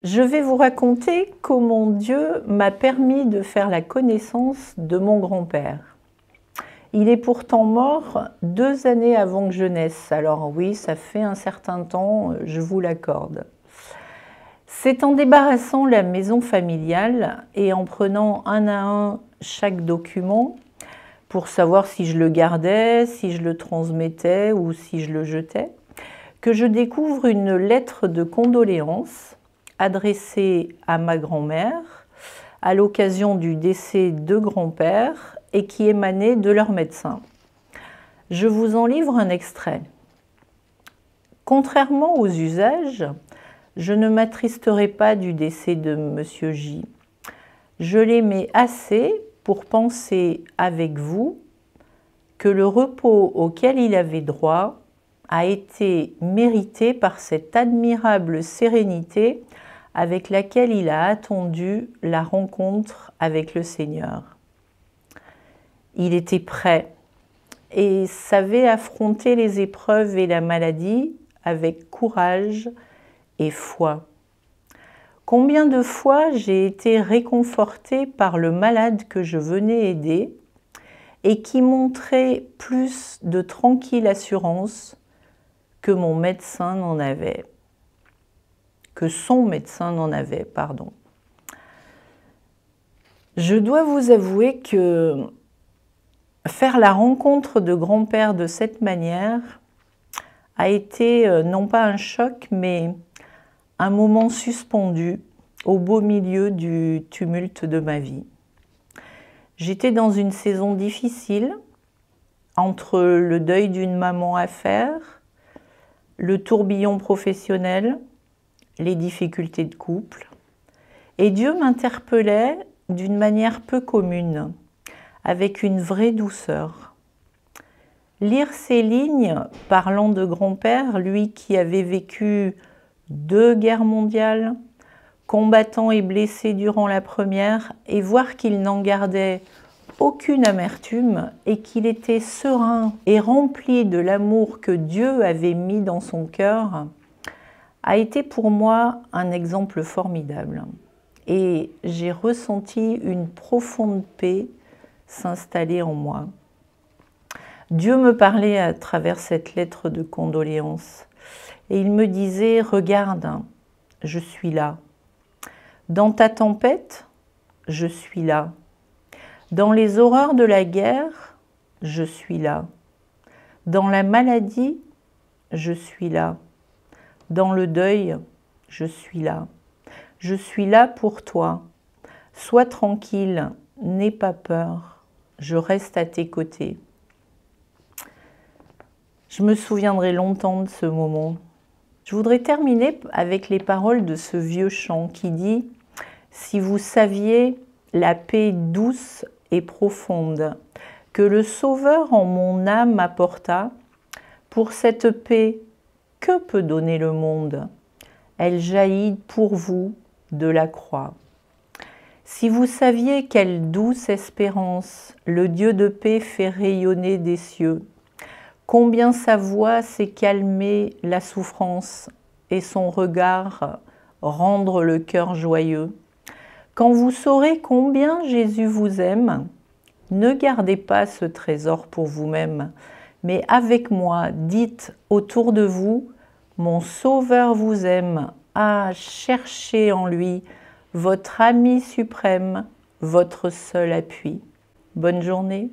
Je vais vous raconter comment Dieu m'a permis de faire la connaissance de mon grand-père. Il est pourtant mort 2 années avant que je naisse. Alors oui, ça fait un certain temps, je vous l'accorde. C'est en débarrassant la maison familiale et en prenant un à un chaque document pour savoir si je le gardais, si je le transmettais ou si je le jetais, que je découvre une lettre de condoléances adressée à ma grand-mère à l'occasion du décès de grand-père et qui émanait de leur médecin. Je vous en livre un extrait. Contrairement aux usages, je ne m'attristerai pas du décès de Monsieur J. Je l'aimais assez pour penser avec vous que le repos auquel il avait droit a été mérité par cette admirable sérénité avec laquelle il a attendu la rencontre avec le Seigneur. Il était prêt et savait affronter les épreuves et la maladie avec courage et foi. Combien de fois j'ai été réconfortée par le malade que je venais aider et qui montrait plus de tranquille assurance que mon médecin n'en avait. Que son médecin n'en avait, pardon. Je dois vous avouer que faire la rencontre de grand-père de cette manière a été non pas un choc, mais un moment suspendu au beau milieu du tumulte de ma vie. J'étais dans une saison difficile, entre le deuil d'une maman à faire, le tourbillon professionnel, les difficultés de couple. Et Dieu m'interpellait d'une manière peu commune, avec une vraie douceur. Lire ces lignes parlant de grand-père, lui qui avait vécu 2 guerres mondiales, combattant et blessé durant la première, et voir qu'il n'en gardait aucune amertume et qu'il était serein et rempli de l'amour que Dieu avait mis dans son cœur, a été pour moi un exemple formidable. Et j'ai ressenti une profonde paix s'installer en moi. Dieu me parlait à travers cette lettre de condoléances et il me disait « Regarde, je suis là. Dans ta tempête, je suis là. Dans les horreurs de la guerre, je suis là. Dans la maladie, je suis là. Dans le deuil, je suis là. Je suis là pour toi. Sois tranquille, n'aie pas peur. Je reste à tes côtés. » Je me souviendrai longtemps de ce moment. Je voudrais terminer avec les paroles de ce vieux chant qui dit « Si vous saviez la paix douce et profonde que le Sauveur en mon âme apporta, pour cette paix, que peut donner le monde? Elle jaillit pour vous de la croix. Si vous saviez quelle douce espérance le Dieu de paix fait rayonner des cieux, combien sa voix sait calmer la souffrance et son regard rendre le cœur joyeux, quand vous saurez combien Jésus vous aime, ne gardez pas ce trésor pour vous-même, mais avec moi, dites autour de vous, mon Sauveur vous aime, ah, cherchez en lui votre ami suprême, votre seul appui. Bonne journée.